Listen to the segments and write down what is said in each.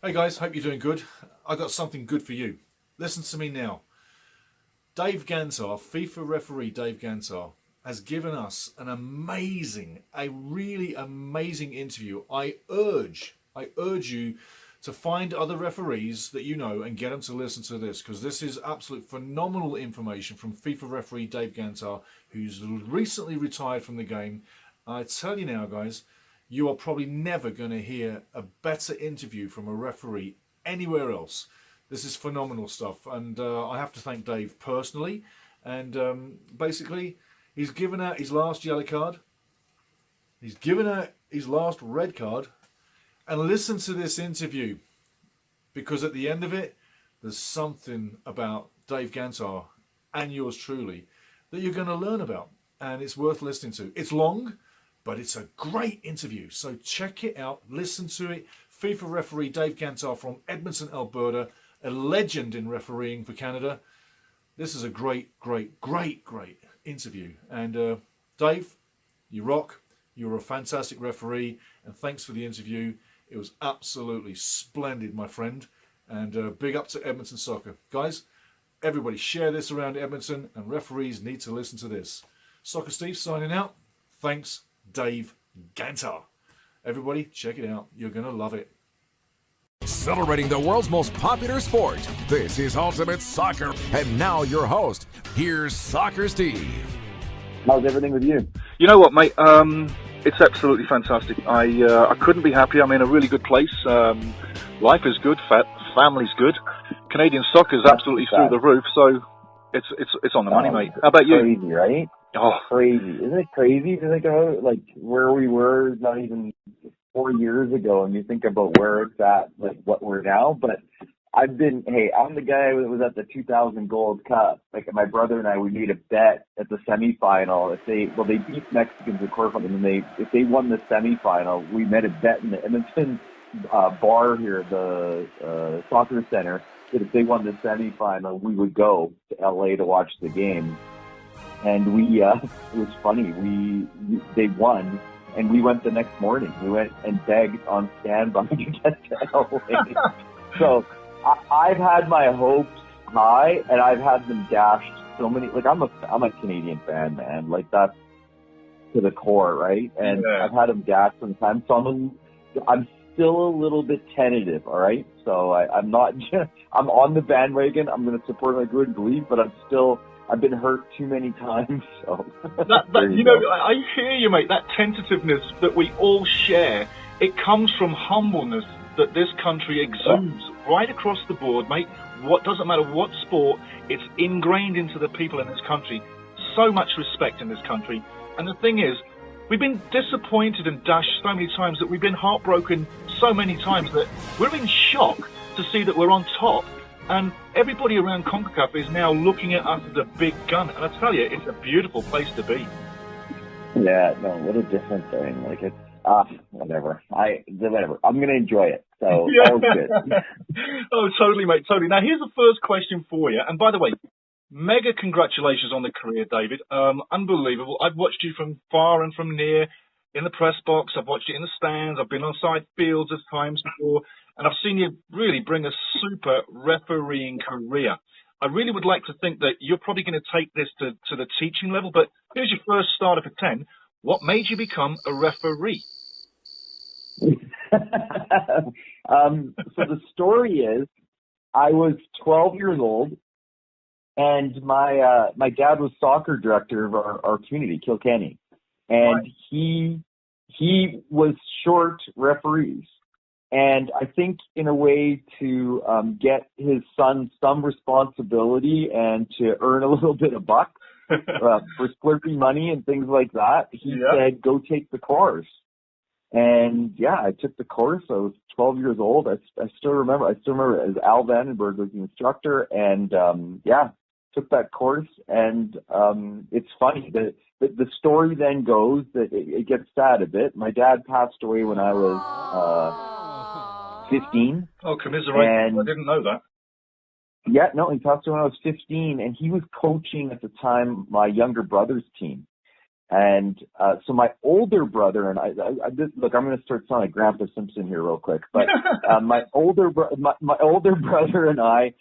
Hey guys, hope you're doing good. I got something good for you. Listen to me now. Dave Gantar, FIFA referee Dave Gantar, has given us a really amazing interview. I urge you to find other referees that you know and get them to listen to this, because this is absolute phenomenal information from FIFA referee Dave Gantar, who's recently retired from the game. I tell you now, guys, you are probably never going to hear a better interview from a referee anywhere else. This is phenomenal stuff, and I have to thank Dave personally. And basically, he's given out his last yellow card, he's given out his last red card, and listen to this interview, because at the end of it, there's something about Dave Gantar and yours truly that you're going to learn about, and it's worth listening to. It's long, but it's a great interview, so check it out, listen to it. FIFA referee Dave Gantar from Edmonton, Alberta, a legend in refereeing for Canada. This is a great interview. And Dave, you rock. You're a fantastic referee, and thanks for the interview. It was absolutely splendid, my friend. And big up to Edmonton Soccer. Guys, everybody share this around Edmonton, and referees need to listen to this. Soccer Steve signing out. Thanks, Dave Gantar. Everybody, check it out. You're going to love it. Celebrating the world's most popular sport. This is Ultimate Soccer. And now your host, here's Soccer Steve. How's everything with you? You know what, mate? It's absolutely fantastic. I couldn't be happier. I'm in a really good place. Life is good. Family's good. Canadian soccer is absolutely through the roof. So it's on the money, mate. How about you? Crazy, right? Oh, crazy! Isn't it crazy to think about it? Like where we were not even 4 years ago, and you think about where it's at, like what we're now. But I'm the guy that was at the 2000 Gold Cup. Like my brother and I, we made a bet at the semifinal. They beat Mexicans of course, and if they won the semifinal, we made a bet in the Edmonton bar here, the soccer center, that if they won the semifinal, we would go to LA to watch the game. And it was funny. They won. And we went the next morning. We went and begged on standby to get to LA. So I've had my hopes high, and I've had them dashed so many. Like I'm a Canadian fan, man. Like that's to the core, right? And yeah. I've had them dashed sometimes. So I'm still a little bit tentative. All right. So I'm not. I'm on the bandwagon. I'm going to support my good belief, but I've been hurt too many times, so... I hear you, mate. That tentativeness that we all share, it comes from humbleness that this country exudes right across the board, mate. What doesn't matter what sport, it's ingrained into the people in this country. So much respect in this country. And the thing is, we've been disappointed and dashed so many times that we've been heartbroken so many times that we're in shock to see that we're on top. And everybody around Concacaf is now looking at us as a big gun. And I tell you, it's a beautiful place to be. Yeah, no, what a different thing. Like, it's, whatever. Whatever. I'm going to enjoy it. So, yeah. All good. Oh, totally, mate, totally. Now, here's the first question for you. And by the way, mega congratulations on the career, David. Unbelievable. I've watched you from far and from near in the press box. I've watched it in the stands. I've been on side fields at times before. And I've seen you really bring a super refereeing career. I really would like to think that you're probably going to take this to the teaching level, but here's your first starter for 10. What made you become a referee? So the story is, I was 12 years old, and my dad was soccer director of our community, Kilkenny, and right. he was short referees. And I think in a way to get his son some responsibility and to earn a little bit of buck for splurting money and things like that, he said, go take the course. And yeah, I took the course. I was 12 years old. I still remember as Al Vandenberg was the instructor, and took that course. And it's funny that the story then goes that it gets sad a bit. My dad passed away when I was 15. Oh, commiserate. I didn't know that. Yeah, no, he passed away when I was 15, and he was coaching at the time my younger brother's team. And so my older brother and I look, I'm going to start sounding like Grandpa Simpson here real quick, but my older brother and I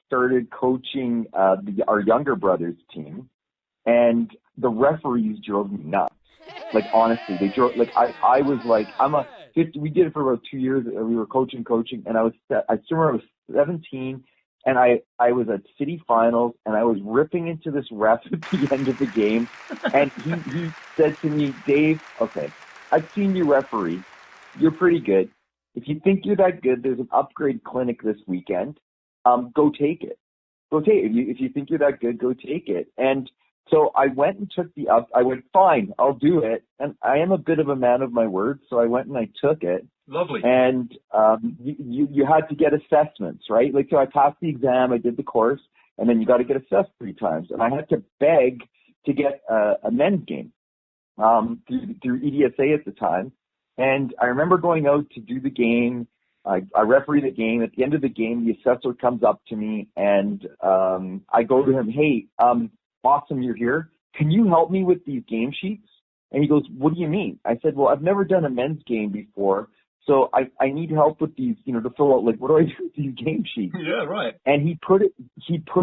started coaching our younger brother's team, and the referees drove me nuts. Like, honestly, they drove, like, I was like, we did it for about 2 years. We were coaching, and I still remember I was 17, and I was at city finals, and I was ripping into this ref at the end of the game, and he said to me, Dave, okay, I've seen you referee. You're pretty good. If you think you're that good, there's an upgrade clinic this weekend. Go take it. Go take it. If you think you're that good, go take it. And so I went and took I went, fine, I'll do it. And I am a bit of a man of my word, so I went and I took it. Lovely. And you had to get assessments, right? Like, so I passed the exam, I did the course, and then you got to get assessed 3 times. And I had to beg to get a men's game through EDSA at the time. And I remember going out to do the game. I referee the game. At the end of the game, the assessor comes up to me, and I go to him, hey, awesome, you're here. Can you help me with these game sheets? And he goes, what do you mean? I said, well, I've never done a men's game before, so I need help with these, to fill out, like, what do I do with these game sheets? Yeah, right. And he put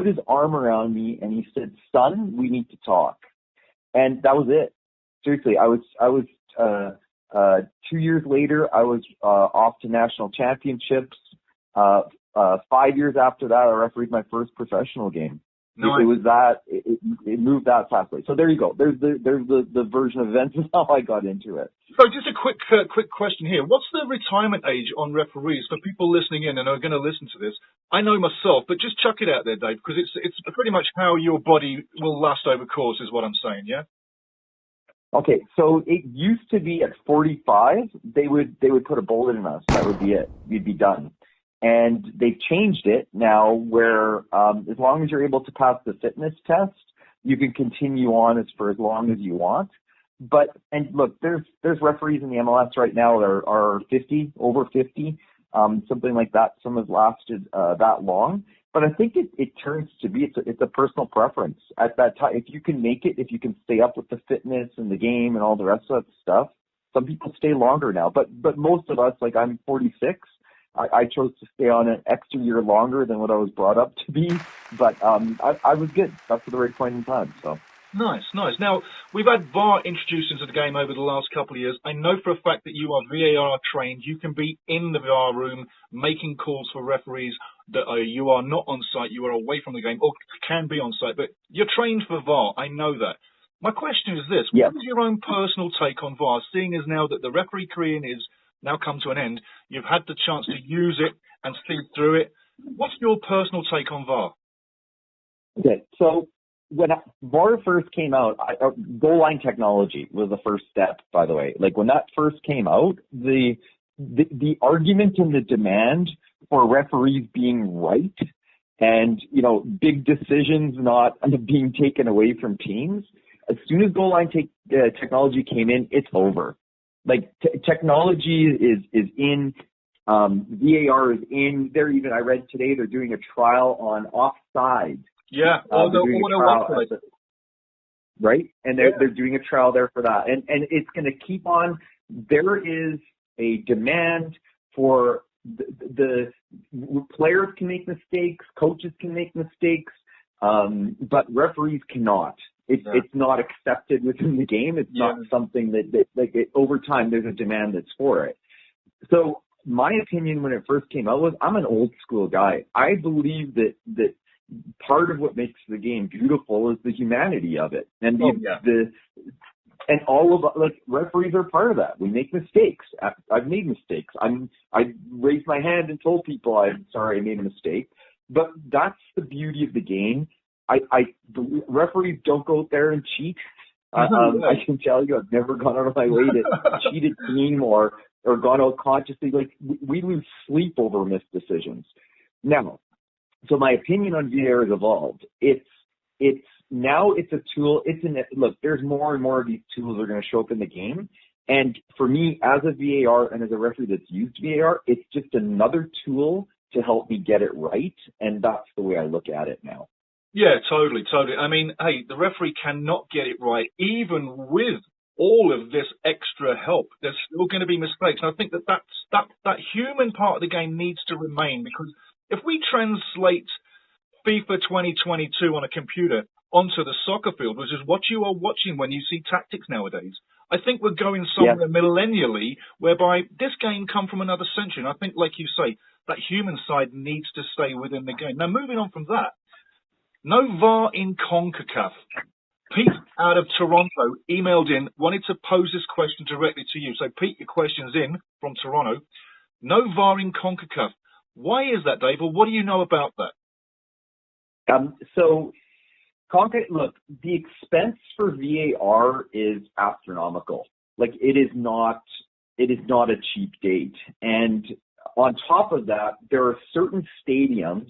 his arm around me, and he said, son, we need to talk. And that was it. Seriously, I was 2 years later, I was off to national championships. 5 years after that, I refereed my first professional game. No, It was that it moved that fastly. So there you go. There's the version of events of how I got into it. So just a quick question here. What's the retirement age on referees for people listening in and are going to listen to this? I know myself, but just chuck it out there, Dave, because it's pretty much how your body will last over course is what I'm saying, yeah? Okay, so it used to be at 45, they would put a bullet in us. That would be it. We'd be done. And they've changed it now where as long as you're able to pass the fitness test, you can continue on for as long as you want. And look, there's referees in the MLS right now that are 50, over 50, something like that. Some have lasted that long. But I think it turns to be, it's a personal preference at that time. If you can make it, if you can stay up with the fitness and the game and all the rest of that stuff, some people stay longer now. But most of us, like, I'm 46. I chose to stay on an extra year longer than what I was brought up to be, but I was good. Got to the right point in time. So nice. Now, we've had VAR introduced into the game over the last couple of years. I know for a fact that you are VAR trained. You can be in the VAR room making calls for referees that you are not on site, you are away from the game, or can be on site, but you're trained for VAR. I know that. My question is this. Yeah. What is your own personal take on VAR, seeing as now that the referee career is now come to an end, you've had the chance to use it and see through it. What's your personal take on VAR? Okay, so when VAR first came out, goal line technology was the first step, by the way. Like, when that first came out, the argument and the demand for referees being right and, big decisions not being taken away from teams, as soon as goal line technology came in, it's over. Like, technology is in, VAR is in. I read today they're doing a trial on offside. Yeah, right? And they're doing a trial there for that. And it's going to keep on. There is a demand for the players can make mistakes, coaches can make mistakes, but referees cannot. It's not accepted within the game. It's not something that over time there's a demand that's for it. So my opinion when it first came out was, I'm an old school guy. I believe that part of what makes the game beautiful is the humanity of it, and and all of, like, referees are part of that. We make mistakes. I've made mistakes. I raised my hand and told people I'm sorry I made a mistake, but that's the beauty of the game. The referees don't go out there and cheat. I can tell you, I've never gone out of my way to cheat a team or gone out consciously. Like, we lose sleep over missed decisions. Now, so my opinion on VAR has evolved. It's a tool. Look, there's more and more of these tools that are going to show up in the game. And for me, as a VAR and as a referee that's used VAR, it's just another tool to help me get it right. And that's the way I look at it now. Yeah, totally, totally. I mean, hey, the referee cannot get it right, even with all of this extra help. There's still going to be mistakes. And I think that human part of the game needs to remain, because if we translate FIFA 2022 on a computer onto the soccer field, which is what you are watching when you see tactics nowadays, I think we're going somewhere millennially whereby this game come from another century. And I think, like you say, that human side needs to stay within the game. Now, moving on from that, no VAR in Concacaf. Pete out of Toronto emailed in, wanted to pose this question directly to you. So, Pete, your question's in from Toronto. No VAR in Concacaf. Why is that, Dave? Or what do you know about that? So, look, the expense for VAR is astronomical. Like, it is not a cheap date. And on top of that, there are certain stadiums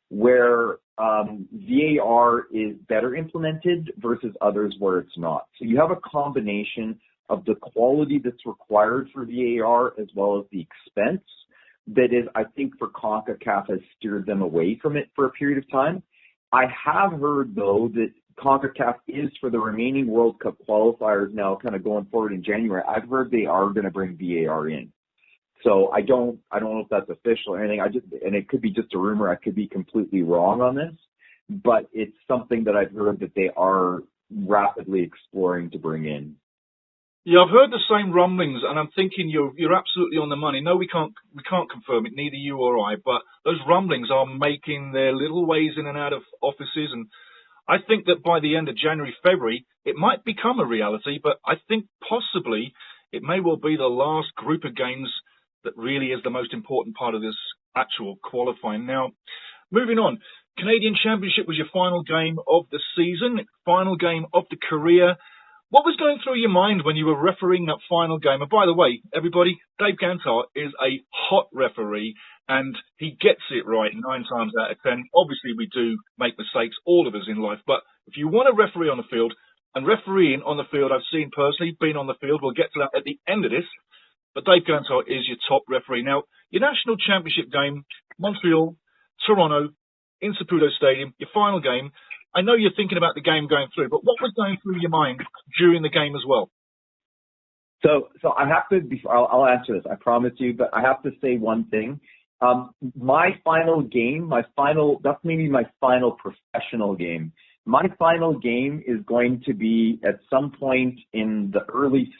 where VAR is better implemented versus others where it's not. So you have a combination of the quality that's required for VAR as well as the expense that is, I think, for CONCACAF has steered them away from it for a period of time. I have heard, though, that CONCACAF is for the remaining World Cup qualifiers now kind of going forward in January. I've heard they are going to bring VAR in. So I don't know if that's official or anything. And it could be just a rumor. I could be completely wrong on this, but it's something that I've heard that they are rapidly exploring to bring in. Yeah, I've heard the same rumblings, and I'm thinking you're absolutely on the money. No, we can't confirm it, neither you or I, but those rumblings are making their little ways in and out of offices, and I think that by the end of January, February, it might become a reality, but I think possibly it may well be the last group of games that really is the most important part of this actual qualifying. Now, moving on, Canadian Championship was your final game of the season, final game of the career. What was going through your mind when you were refereeing that final game? And by the way, everybody, Dave Gantar is a hot referee, and he gets it right 9 times out of 10. Obviously, we do make mistakes, all of us in life. But if you want to referee on the field, and refereeing on the field, I've seen personally, been on the field, we'll get to that at the end of this. But Dave Gantar is your top referee. Now, your national championship game, Montreal, Toronto, in Saputo Stadium, your final game. I know you're thinking about the game going through, but what was going through your mind during the game as well? So I have to, I'll answer this, I promise you, but I have to say one thing. My final game, that's maybe my final professional game. My final game is going to be at some point in the early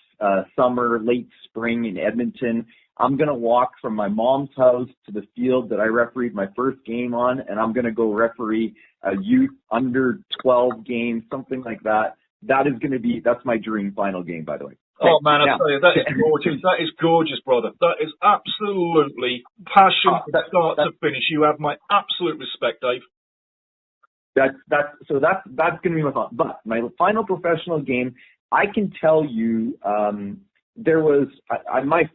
summer, late spring in Edmonton. I'm going to walk from my mom's house to the field that I refereed my first game on, and I'm going to go referee a youth under 12 game, something like that. That's my dream final game, by the way. Oh, man, I tell you, that is gorgeous. That is gorgeous, brother. That is absolutely passion from start to finish. You have my absolute respect, Dave. That's going to be my fun. But my final professional game, I can tell you, my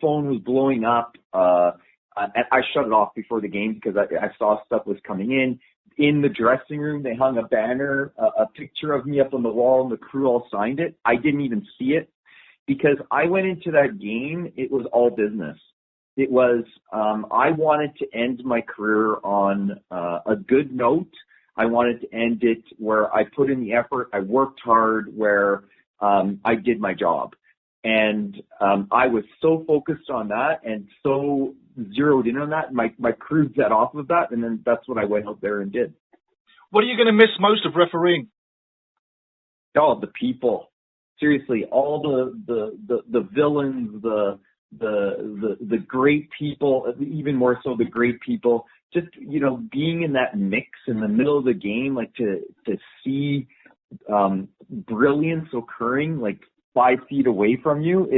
phone was blowing up, and I shut it off before the game because I saw stuff was coming in. In the dressing room, they hung a banner, a picture of me up on the wall, and the crew all signed it. I didn't even see it because I went into that game, it was all business. It was, I wanted to end my career on a good note. I wanted to end it where I put in the effort, I worked hard, where I did my job. And I was so focused on that and so zeroed in on that. My crew set off of that, and then that's what I went out there and did. What are you going to miss most of refereeing? Oh, the people. Seriously, all the villains, the great people, even more so the great people. Just, being in that mix in the middle of the game, like to see brilliance occurring, like 5 feet away from you,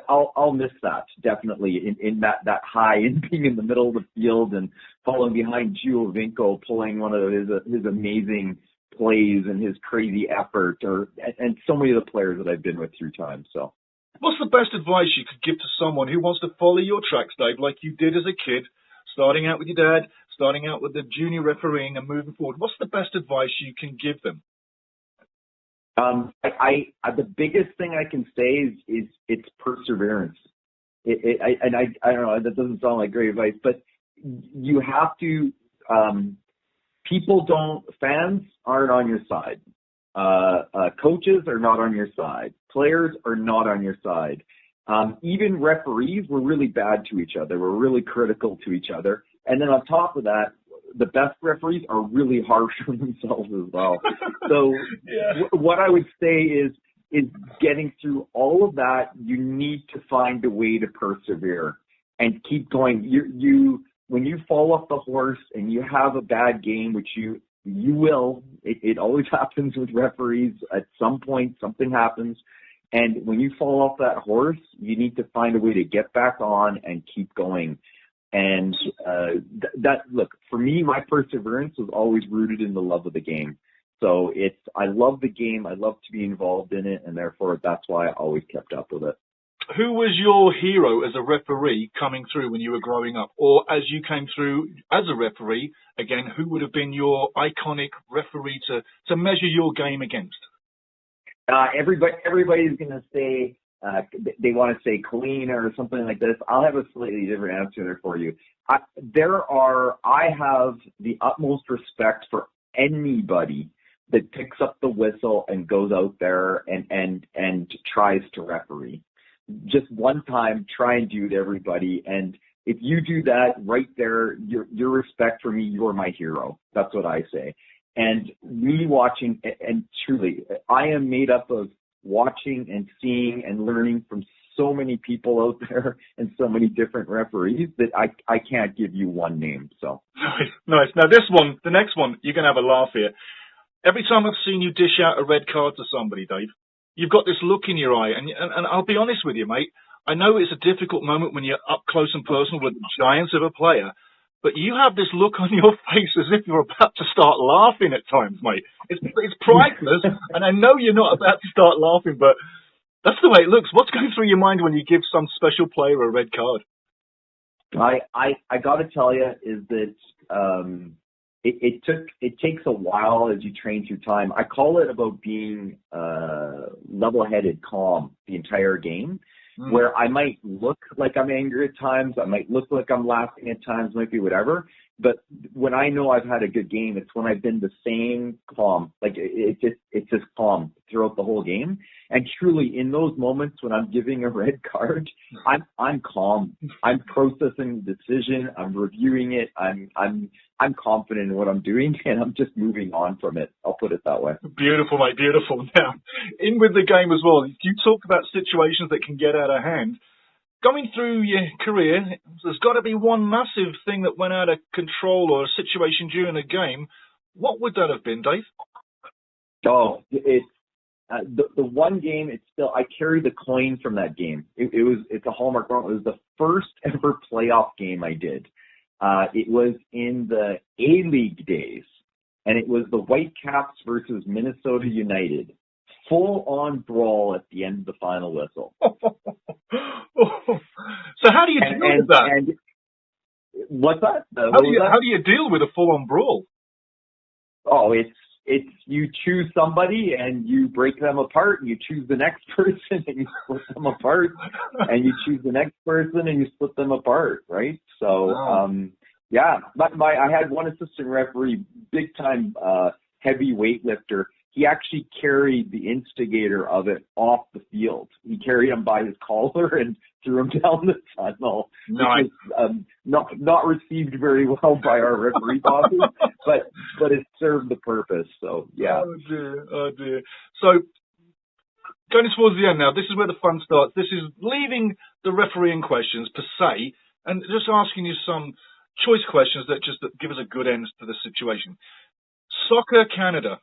I'll miss that definitely in that high and being in the middle of the field and following behind Giovinco pulling one of his amazing plays and his crazy effort, and so many of the players that I've been with through time. So, what's the best advice you could give to someone who wants to follow your tracks, Dave, like you did as a kid, starting out with your dad, starting out with the junior refereeing and moving forward? What's the best advice you can give them? The biggest thing I can say is it's perseverance. I don't know, that doesn't sound like great advice, but you have to, fans aren't on your side. Coaches are not on your side. Players are not on your side. Even referees were really bad to each other. We're really critical to each other. And then on top of that, the best referees are really harsh on themselves as well. So what I would say is getting through all of that, you need to find a way to persevere and keep going. When you fall off the horse and you have a bad game, which you will, it always happens with referees. At some point, something happens. And when you fall off that horse, you need to find a way to get back on and keep going. And look, for me, my perseverance was always rooted in the love of the game. So I love the game. I love to be involved in it. And therefore, that's why I always kept up with it. Who was your hero as a referee coming through when you were growing up? Or as you came through as a referee, again, who would have been your iconic referee to measure your game against? Everybody's going to say, they want to say Colleen or something like this. I'll have a slightly different answer there for you. I have the utmost respect for anybody that picks up the whistle and goes out there and tries to referee. Just one time, try and do it, everybody. And if you do that right there, your respect for me, you're my hero. That's what I say. And me watching, and truly, I am made up of watching and seeing and learning from so many people out there and so many different referees that I can't give you one name. So nice. Now the next one, you're going to have a laugh here. Every time I've seen you dish out a red card to somebody, Dave, you've got this look in your eye, and I'll be honest with you, mate. I know it's a difficult moment when you're up close and personal with the giants of a player, but you have this look on your face as if you're about to start laughing at times, mate. It's priceless, and I know you're not about to start laughing, but that's the way it looks. What's going through your mind when you give some special player a red card? I got to tell you is that it takes a while as you train through time. I call it about being level-headed, calm the entire game. Where I might look like I'm angry at times, I might look like I'm laughing at times, might be whatever. But when I know I've had a good game, it's when I've been the same calm, like it's just calm throughout the whole game. And truly, in those moments when I'm giving a red card, I'm calm. I'm processing the decision. I'm reviewing it. I'm confident in what I'm doing, and I'm just moving on from it. I'll put it that way. Beautiful, mate. Beautiful. Now, in with the game as well. You talk about situations that can get out of hand. Going through your career, there's got to be one massive thing that went out of control or a situation during a game. What would that have been, Dave? Oh, it's the one game. It's still, I carry the coin from that game. It's a hallmark moment. It was the first ever playoff game I did. It was in the A-League days, and it was the Whitecaps versus Minnesota United. Full-on brawl at the end of the final whistle. So how do you deal with that? And what's that? How do you deal with a full-on brawl? Oh, it's you choose somebody and you break them apart, and you choose the next person and you split them apart, and you choose the next person and you split them apart, right? So, yeah. I had one assistant referee, big time heavy weightlifter. He actually carried the instigator of it off the field. He carried him by his collar and threw him down the tunnel. Nice. Which was not received very well by our referee bosses, but it served the purpose. So yeah. Oh dear. So going towards the end now, this is where the fun starts. This is leaving the refereeing questions per se, and just asking you some choice questions that give us a good end to the situation. Soccer Canada.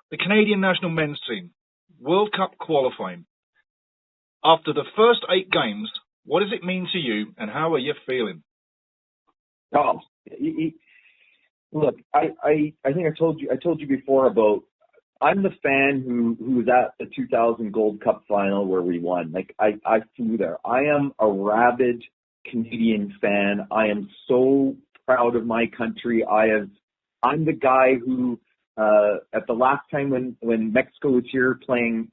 The Canadian national men's team, World Cup qualifying. After the first 8 games, what does it mean to you, and how are you feeling? Oh, look, I think I told you before about I'm the fan who was at the 2000 Gold Cup final where we won. Like I flew there. I am a rabid Canadian fan. I am so proud of my country. I'm the guy who. At the last time when Mexico was here playing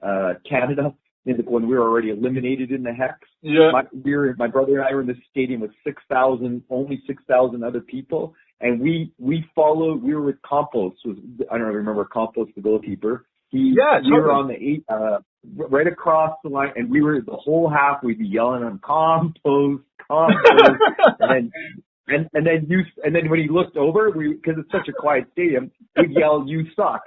Canada, when we were already eliminated in the Hex, yeah. My brother and I were in the stadium with only 6,000 other people, and we followed. We were with Campos. I don't know if you remember Campos, the goalkeeper. We were on the 8, right across the line, and we were the whole half. We'd be yelling on Campos, and then when he looked over, because it's such a quiet stadium, we'd yell, "You suck!"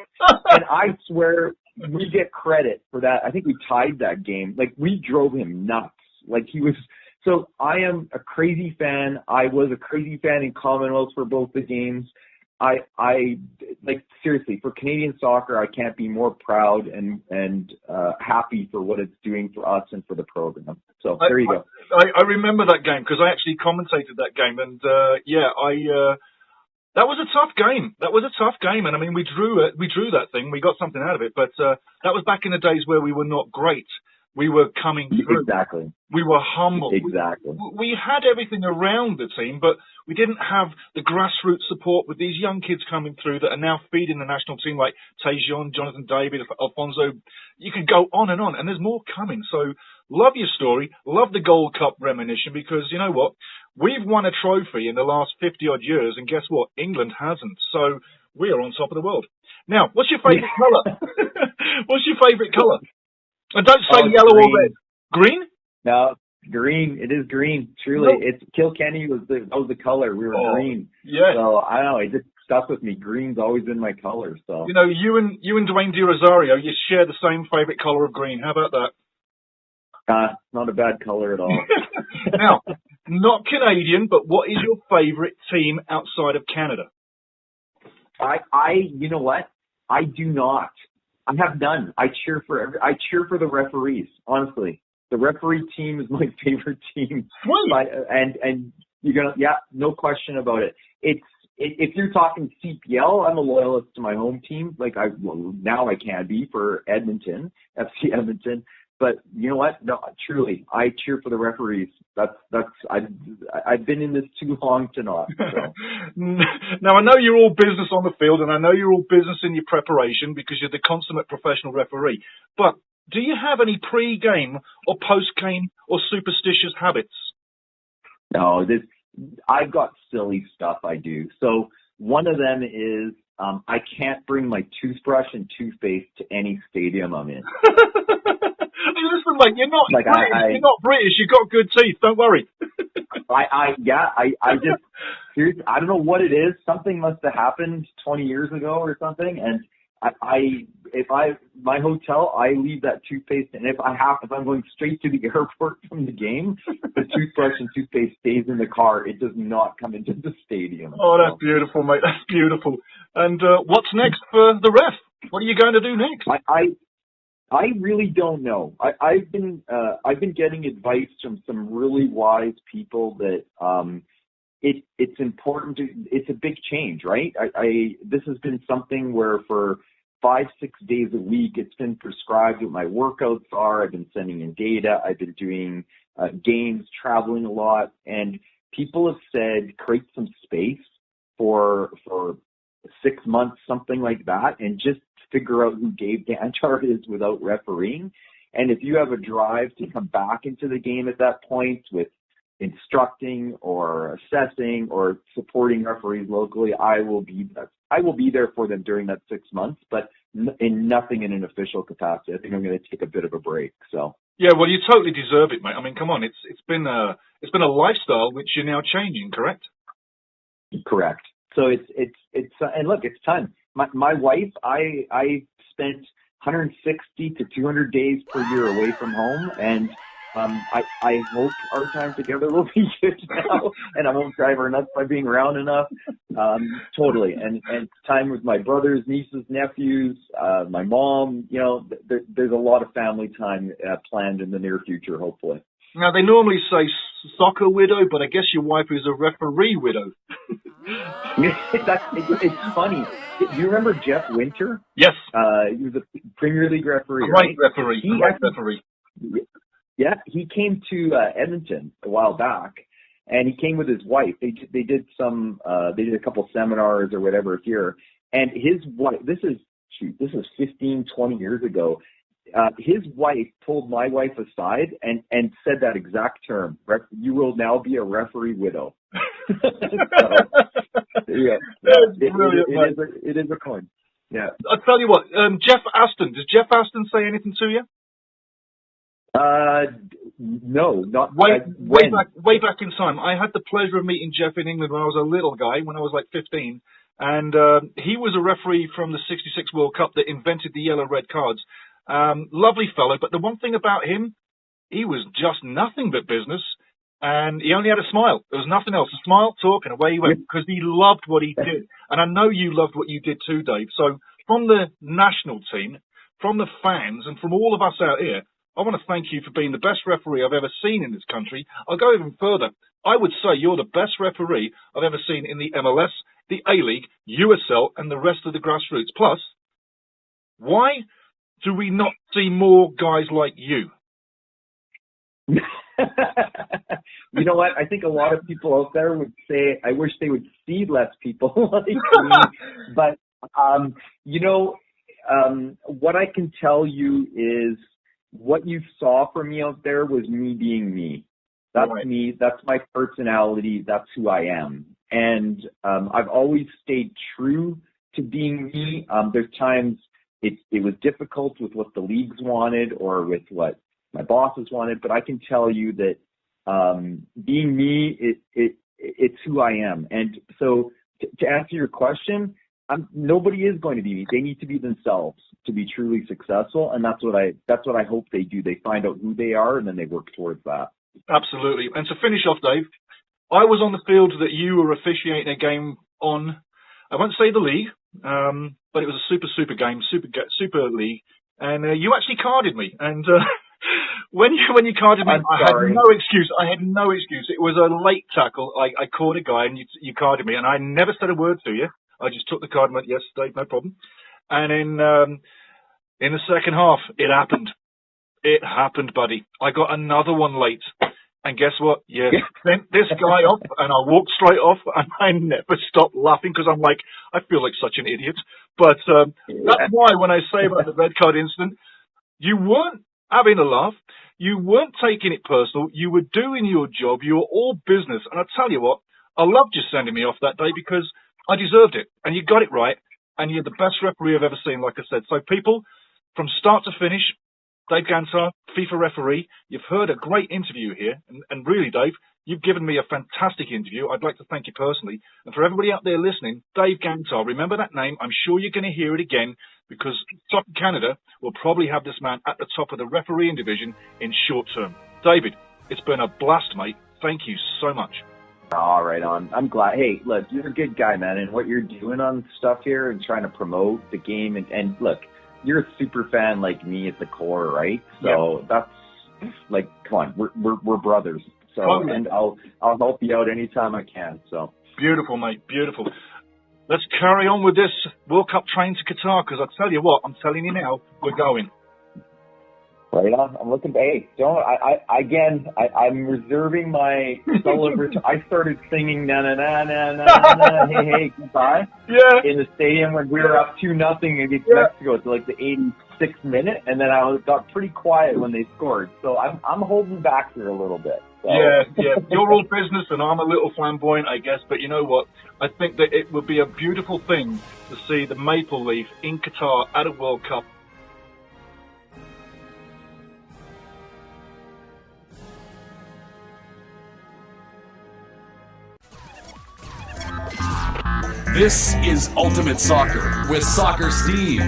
And I swear we get credit for that. I think we tied that game. Like, we drove him nuts. Like, he was. So I am a crazy fan. I was a crazy fan in Commonwealth for both the games. I like, seriously, for Canadian soccer, I can't be more proud and happy for what it's doing for us and for the program. So there you go. I remember that game because I actually commentated that game, and that was a tough game. And I mean, we drew that thing. We got something out of it, but that was back in the days where we were not great. We were coming through. Exactly. We were humble. Exactly. We had everything around the team, but we didn't have the grassroots support with these young kids coming through that are now feeding the national team, like Tejon, Jonathan David, Alfonso. You could go on, and there's more coming. So love your story. Love the Gold Cup reminiscence, because you know what? We've won a trophy in the last 50-odd years, and guess what? England hasn't. So we are on top of the world. Now, what's your favourite colour? What's your favourite colour? And don't say yellow or red. Green? No, green. It is green. Truly, it's Kilkenny was the color. We were green. Yeah. So I don't know. It just stuck with me. Green's always been my color. So you know, you and Dwayne De Rosario, you share the same favorite color of green. How about that? Not a bad color at all. Now, not Canadian, but what is your favorite team outside of Canada? You know what? I do not. I have none. I cheer for the referees. Honestly, the referee team is my favorite team. And you're gonna, no question about it. If you're talking CPL, I'm a loyalist to my home team. Like now I can be for Edmonton, FC Edmonton. But you know what? No, truly, I cheer for the referees. I've been in this too long to not. So. Now, I know you're all business on the field, and I know you're all business in your preparation because you're the consummate professional referee. But do you have any pre-game or post-game or superstitious habits? No, I've got silly stuff I do. So one of them is I can't bring my toothbrush and toothpaste to any stadium I'm in. Listen, mate, you're not British. You're not British. You've got good teeth. Don't worry. I just seriously, I don't know what it is. Something must have happened 20 years ago or something. And my hotel, I leave that toothpaste. And if I'm going straight to the airport from the game, the toothbrush and toothpaste stays in the car. It does not come into the stadium. Oh, that's beautiful, mate. That's beautiful. And what's next for the ref? What are you going to do next? I really don't know. I've been getting advice from some really wise people that it's important to. It's a big change, right? This has been something where for 5-6 days a week it's been prescribed what my workouts are. I've been sending in data. I've been doing games, traveling a lot, and people have said create some space for 6 months, something like that, and just figure out who Dave Gantar is without refereeing. And if you have a drive to come back into the game at that point with instructing or assessing or supporting referees locally, I will be there for them during that 6 months, but nothing in an official capacity. I think I'm going to take a bit of a break. So yeah, well, you totally deserve it, mate. I mean, come on, it's been a lifestyle which you're now changing, correct? Correct. So it's and look, it's time. My wife, I spent 160 to 200 days per year away from home, and I hope our time together will be good now, and I won't drive her nuts by being around enough. Totally, and time with my brothers, nieces, nephews, my mom. You know, there's a lot of family time planned in the near future, hopefully. Now, they normally say soccer widow, but I guess your wife is a referee widow. It's funny. Do you remember Jeff Winter? Yes. He was a Premier League referee, Great right? referee. Yeah, he came to Edmonton a while back, and he came with his wife. They did a couple seminars or whatever here, and his wife. This is 15, 20 years ago. His wife pulled my wife aside and said that exact term. You will now be a referee widow. So, Yeah. That's brilliant, mate. It is a coin. Yeah. I'll tell you what, Jeff Aston. Does Jeff Aston say anything to you? No, not Way when? back in time. I had the pleasure of meeting Jeff in England when I was a little guy, when I was like 15. And he was a referee from the 66 World Cup that invented the yellow-red cards. Lovely fellow, but the one thing about him, he was just nothing but business. And he only had a smile. There was nothing else. A smile, talk, and away he went, because he loved what he did. And I know you loved what you did too, Dave. So from the national team, from the fans, and from all of us out here, I want to thank you for being the best referee I've ever seen in this country. I'll go even further. I would say you're the best referee I've ever seen in the MLS, the A-League, USL, and the rest of the grassroots. Plus, why do we not see more guys like you? You know what? I think a lot of people out there would say, I wish they would see less people like me. But, what I can tell you is what you saw from me out there was me being me. That's right. Me. That's my personality. That's who I am. And I've always stayed true to being me. There's times it was difficult with what the leagues wanted or with what my bosses wanted, but I can tell you that being me, it's who I am. And so to answer your question, nobody is going to be me. They need to be themselves to be truly successful, and that's what I hope they do. They find out who they are, and then they work towards that. Absolutely. And to finish off, Dave, I was on the field that you were officiating a game on. I won't say the league, but it was a super game, super league, and you actually carded me. And when you carded me, I had no excuse. It was a late tackle. I caught a guy, and you carded me, and I never said a word to you. I just took the card and went, yes, Dave, no problem. And in the second half, it happened. It happened, buddy. I got another one late. And guess what? You sent this guy off, and I walked straight off, and I never stopped laughing because I'm like, I feel like such an idiot. But that's why when I say about the red card incident, you weren't having a laugh. You weren't taking it personal. You were doing your job. You were all business. And I tell you what, I loved you sending me off that day because I deserved it. And you got it right. And you're the best referee I've ever seen, like I said. So people, from start to finish, Dave Gantar, FIFA referee, you've heard a great interview here. And really, Dave, you've given me a fantastic interview. I'd like to thank you personally. And for everybody out there listening, Dave Gantar, remember that name. I'm sure you're going to hear it again because Soccer Canada will probably have this man at the top of the refereeing division in short term. David, it's been a blast, mate. Thank you so much. All right, on. I'm glad. Hey, look, you're a good guy, man. And what you're doing on stuff here and trying to promote the game. And look, you're a super fan like me at the core, right? So that's like, come on, we're brothers. So, totally. And I'll help you out anytime I can. So beautiful, mate, beautiful. Let's carry on with this World Cup train to Qatar because I'll tell you what, I'm telling you now, we're going. Right on. I'm looking. Hey, I'm reserving my celebration. I started singing na na na na na na hey goodbye. Yeah. In the stadium when we were up 2-0 against Mexico to like the 86th minute, and then I got pretty quiet when they scored. So I'm holding back here a little bit. So. Yeah. You're all business, and I'm a little flamboyant, I guess. But you know what? I think that it would be a beautiful thing to see the Maple Leaf in Qatar at a World Cup. This is Ultimate Soccer with Soccer Steve.